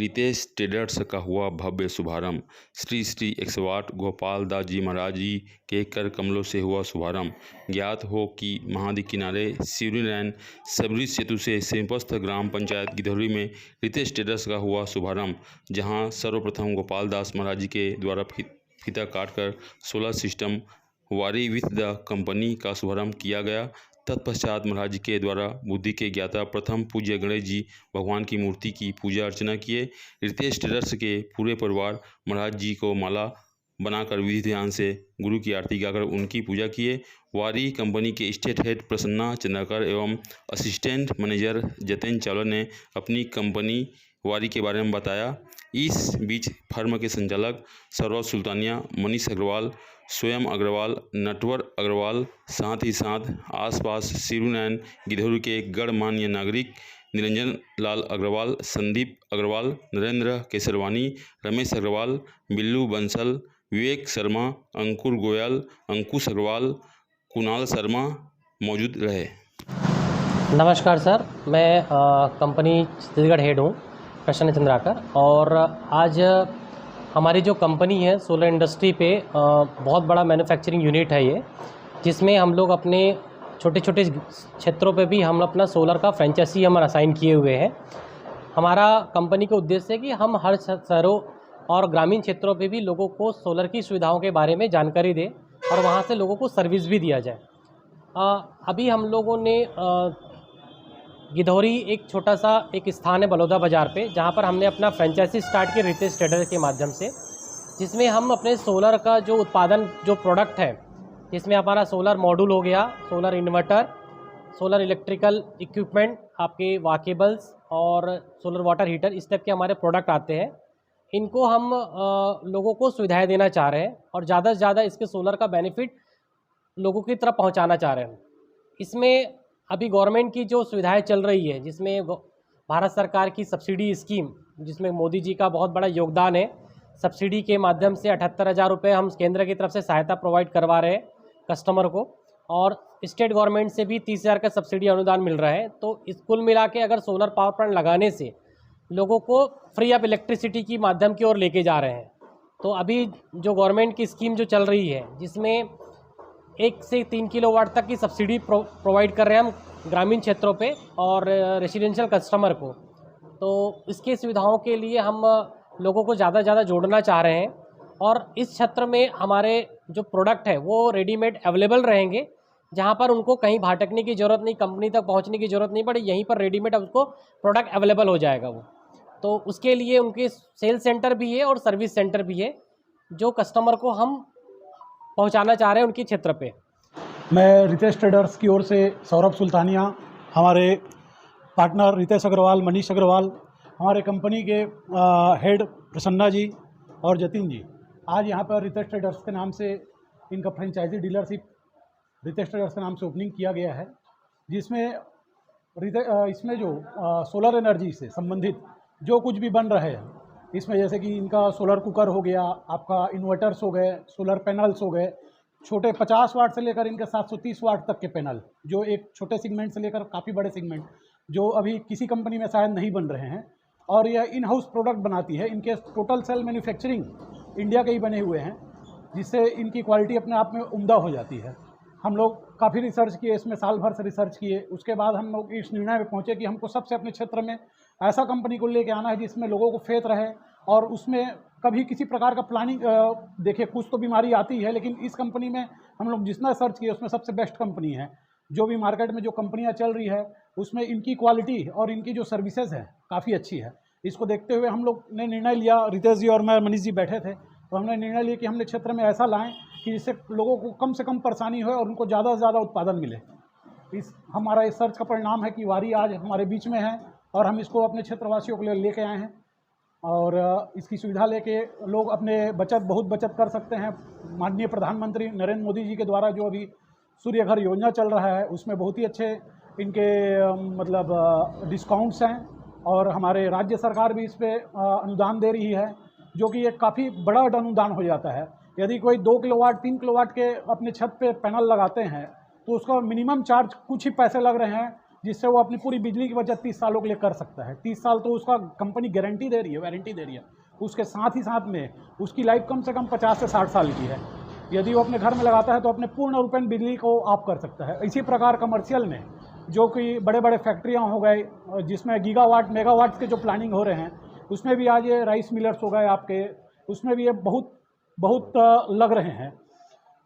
Ritesh traders का हुआ भव्य शुभारंभ। श्री श्री 108 गोपाल दास जी महाराज जी के कर कमलों से हुआ शुभारंभ। ज्ञात हो कि महानदी किनारे सिवनी लाइन सबरी सेतु से सिंहस्थ ग्राम पंचायत गिधौरी में रितेश ट्रेडर्स का हुआ शुभारंभ, जहां सर्वप्रथम गोपाल दास महाराज जी के द्वारा फीता काटकर सोलर सिस्टम वारी विथ द कंपनी का शुभारंभ किया गया। तत्पश्चात महाराज जी के द्वारा बुद्धि के ज्ञाता प्रथम पूज्य गणेश जी भगवान की मूर्ति की पूजा अर्चना किए। रितेश ट्रेडर्स के पूरे परिवार महाराज जी को माला बनाकर विधि ध्यान से गुरु की आरती गाकर उनकी पूजा किए। वारी कंपनी के स्टेट हेड प्रसन्ना चंद्रकर एवं असिस्टेंट मैनेजर जतेन चावला ने अपनी कंपनी वारी के बारे में बताया। इस बीच फर्म के संचालक सौरभ सुल्तानिया, मनीष अग्रवाल, स्वयं अग्रवाल, नटवर अग्रवाल, साथ ही साथ आसपास सिरुनैन गिधौरी के गणमान्य नागरिक निरंजन लाल अग्रवाल, संदीप अग्रवाल, नरेंद्र केसरवानी, रमेश अग्रवाल, बिल्लू बंसल, विवेक शर्मा, अंकुर गोयल, अंकुश अग्रवाल, कुणाल शर्मा मौजूद रहे। नमस्कार सर, मैं कंपनी छत्तीसगढ़ हेड हूँ प्रसन्न चंद्राकर, और आज हमारी जो कंपनी है सोलर इंडस्ट्री पे बहुत बड़ा मैन्युफैक्चरिंग यूनिट है ये, जिसमें हम लोग अपने छोटे छोटे क्षेत्रों पे भी हम अपना सोलर का फ्रेंचाइजी हम असाइन किए हुए हैं। हमारा कंपनी का उद्देश्य है कि हम हर शहरों और ग्रामीण क्षेत्रों पे भी लोगों को सोलर की सुविधाओं के बारे में जानकारी दें और वहाँ से लोगों को सर्विस भी दिया जाए। अभी हम लोगों ने गिधौरी एक छोटा सा एक स्थान है बलौदा बाज़ार पे, जहाँ पर हमने अपना फ्रेंचाइजी स्टार्ट किया रितेश ट्रेडर के माध्यम से, जिसमें हम अपने सोलर का जो उत्पादन जो प्रोडक्ट है, जिसमें हमारा सोलर मॉड्यूल हो गया, solar inverter, solar electrical equipment, आपके वाकेबल्स और सोलर वाटर हीटर, इस टाइप के हमारे प्रोडक्ट आते हैं। इनको हम लोगों को सुविधाएँ देना चाह रहे हैं और ज़्यादा से ज़्यादा इसके सोलर का बेनिफिट लोगों की तरफ पहुँचाना चाह रहे हैं। इसमें अभी गवर्नमेंट की जो सुविधाएं चल रही है, जिसमें भारत सरकार की सब्सिडी स्कीम, जिसमें मोदी जी का बहुत बड़ा योगदान है, सब्सिडी के माध्यम से 78,000 रुपये हम केंद्र की तरफ से सहायता प्रोवाइड करवा रहे हैं कस्टमर को, और स्टेट गवर्नमेंट से भी 30,000 का सब्सिडी अनुदान मिल रहा है। तो इस कुल मिला के अगर सोलर पावर प्लांट लगाने से लोगों को फ्री ऑफ इलेक्ट्रिसिटी की माध्यम की ओर लेके जा रहे हैं। तो अभी जो गवर्नमेंट की स्कीम जो चल रही है, जिसमें 1 से 3 किलोवाट तक की सब्सिडी प्रोवाइड कर रहे हैं हम ग्रामीण क्षेत्रों पे और रेसिडेंशियल कस्टमर को, तो इसके सुविधाओं के लिए हम लोगों को ज़्यादा से ज़्यादा जोड़ना चाह रहे हैं। और इस क्षेत्र में हमारे जो प्रोडक्ट है वो रेडीमेड अवेलेबल रहेंगे, जहां पर उनको कहीं भटकने की ज़रूरत नहीं, कंपनी तक पहुंचने की ज़रूरत नहीं पड़े, यहीं पर रेडीमेड उसको प्रोडक्ट अवेलेबल हो जाएगा वो। तो उसके लिए उनके सेल सेंटर भी है और सर्विस सेंटर भी है, जो कस्टमर को हम पहुंचाना चाह रहे हैं उनके क्षेत्र पे। मैं रितेश ट्रेडर्स की ओर से सौरभ सुल्तानिया, हमारे पार्टनर रितेश अग्रवाल, मनीष अग्रवाल, हमारे कंपनी के हेड प्रसन्ना जी और जतिन जी, आज यहाँ पर रितेश ट्रेडर्स के नाम से इनका फ्रेंचाइजी डीलरशिप रितेश ट्रेडर्स के नाम से ओपनिंग किया गया है, जिसमें इसमें जो सोलर एनर्जी से संबंधित जो कुछ भी बन रहे हैं, इसमें जैसे कि इनका सोलर कुकर हो गया, आपका इन्वर्टर्स हो गए, सोलर पैनल्स हो गए, छोटे 50 वाट से लेकर इनके 730 वाट तक के पैनल, जो एक छोटे सेगमेंट से लेकर काफ़ी बड़े सेगमेंट, जो अभी किसी कंपनी में शायद नहीं बन रहे हैं, और यह इन हाउस प्रोडक्ट बनाती है। इनके टोटल सेल मैन्युफैक्चरिंग इंडिया के ही बने हुए हैं, जिससे इनकी क्वालिटी अपने आप में उम्दा हो जाती है। हम लोग काफ़ी रिसर्च किए, इसमें साल भर से रिसर्च किए, उसके बाद हम लोग इस निर्णय में पहुँचे कि हमको सबसे अपने क्षेत्र में ऐसा कंपनी को लेके आना है जिसमें लोगों को फेथ रहे और उसमें कभी किसी प्रकार का प्लानिंग, देखिए कुछ तो बीमारी आती है, लेकिन इस कंपनी में हम लोग जितना सर्च किए उसमें सबसे बेस्ट कंपनी है। जो भी मार्केट में जो कंपनियां चल रही है उसमें इनकी क्वालिटी और इनकी जो सर्विसेज है काफ़ी अच्छी है। इसको देखते हुए हम लोग ने निर्णय लिया, रितेश जी और मैं, मनीष जी बैठे थे, तो हमने निर्णय लिया कि हमने क्षेत्र में ऐसा लाएँ कि जिससे लोगों को कम से कम परेशानी हो और उनको ज़्यादा से ज़्यादा उत्पादन मिले। हमारा इस सर्च का परिणाम है कि वारी आज हमारे बीच में है और हम इसको अपने क्षेत्रवासियों के लिए लेके आए हैं, और इसकी सुविधा लेके लोग अपने बहुत बचत कर सकते हैं। माननीय प्रधानमंत्री नरेंद्र मोदी जी के द्वारा जो अभी सूर्य घर योजना चल रहा है, उसमें बहुत ही अच्छे इनके डिस्काउंट्स हैं, और हमारे राज्य सरकार भी इस पर अनुदान दे रही है, जो कि एक काफ़ी बड़ा अनुदान हो जाता है। यदि कोई 2 किलोवाट 3 किलोवाट के अपने छत पे पैनल लगाते हैं तो उसका मिनिमम चार्ज कुछ ही पैसे लग रहे हैं, जिससे वो अपनी पूरी बिजली की बचत 30 सालों के लिए कर सकता है। 30 साल तो उसका कंपनी गारंटी दे रही है, वारंटी दे रही है। उसके साथ ही साथ में उसकी लाइफ कम से कम 50 से 60 साल की है। यदि वो अपने घर में लगाता है तो अपने पूर्ण रूपेण बिजली को ऑफ कर सकता है। इसी प्रकार कमर्शियल में जो कि बड़े बड़े फैक्ट्रियाँ हो गए जिसमें गीगावाट मेगावाट के जो प्लानिंग हो रहे हैं, उसमें भी आज ये राइस मिलर्स हो गए आपके, उसमें भी ये बहुत लग रहे हैं।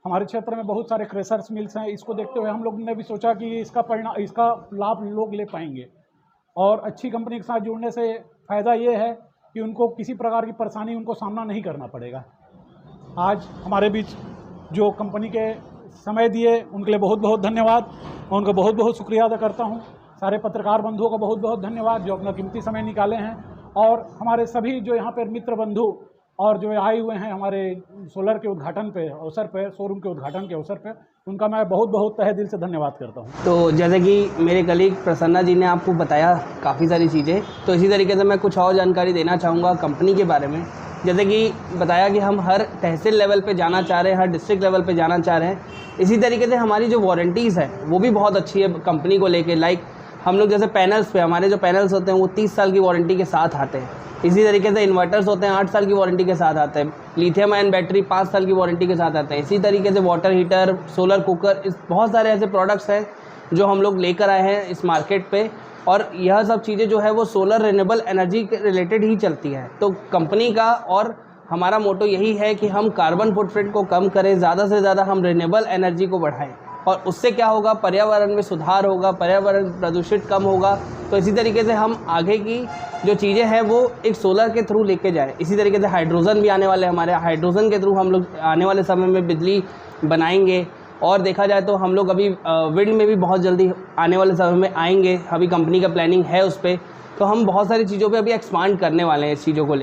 हमारे क्षेत्र में बहुत सारे क्रेशर्स मिल्स हैं। इसको देखते हुए हम लोग ने भी सोचा कि इसका लाभ लोग ले पाएंगे और अच्छी कंपनी के साथ जुड़ने से फ़ायदा ये है कि उनको किसी प्रकार की परेशानी उनको सामना नहीं करना पड़ेगा। आज हमारे बीच जो कंपनी के समय दिए उनके लिए बहुत बहुत धन्यवाद। मैं उनका बहुत बहुत शुक्रिया अदा करता हूँ। सारे पत्रकार बंधुओं का बहुत बहुत धन्यवाद जो अपना कीमती समय निकाले हैं, और हमारे सभी जो यहाँ पर मित्र बंधु और जो आए हुए हैं हमारे सोलर के उद्घाटन पे अवसर पे, शोरूम के उद्घाटन के अवसर पे, उनका मैं बहुत बहुत तहे दिल से धन्यवाद करता हूँ। तो जैसे कि मेरे कलीग प्रसन्ना जी ने आपको बताया काफ़ी सारी चीज़ें, तो इसी तरीके से मैं कुछ और जानकारी देना चाहूँगा कंपनी के बारे में। जैसे कि बताया कि हम हर तहसील लेवल पे जाना चाह रहे हैं, हर डिस्ट्रिक्ट लेवल पे जाना चाह रहे हैं। इसी तरीके से हमारी जो वारंटीज़ है वो भी बहुत अच्छी है कंपनी को लेके। लाइक हम लोग जैसे पैनल्स पे, हमारे जो पैनल्स होते हैं वो 30 साल की वारंटी के साथ आते हैं। इसी तरीके से इन्वर्टर्स होते हैं 8 साल की वारंटी के साथ आते हैं। लिथियम आयन बैटरी 5 साल की वारंटी के साथ आते हैं। इसी तरीके से वाटर हीटर, सोलर कुकर, इस बहुत सारे ऐसे प्रोडक्ट्स हैं जो हम लोग लेकर आए हैं इस मार्केट पे, और यह सब चीज़ें जो है वो सोलर रिन्यूएबल एनर्जी के रिलेटेड ही चलती है। तो कंपनी का और हमारा मोटो यही है कि हम कार्बन फुटप्रिंट को कम करें, ज़्यादा से ज़्यादा हम रिन्यूएबल एनर्जी को बढ़ाएं, और उससे क्या होगा, पर्यावरण में सुधार होगा, पर्यावरण प्रदूषित कम होगा। तो इसी तरीके से हम आगे की जो चीज़ें हैं वो एक सोलर के थ्रू लेके जाएं। इसी तरीके से हाइड्रोजन भी आने वाले, हमारे हाइड्रोजन के थ्रू हम लोग आने वाले समय में बिजली बनाएंगे। और देखा जाए तो हम लोग अभी विंड में भी बहुत जल्दी आने वाले समय में आएंगे। अभी कंपनी का प्लानिंग है उस पर, तो हम बहुत सारी चीज़ों पे अभी एक्सपांड करने वाले हैं इस चीज़ों को लेकर।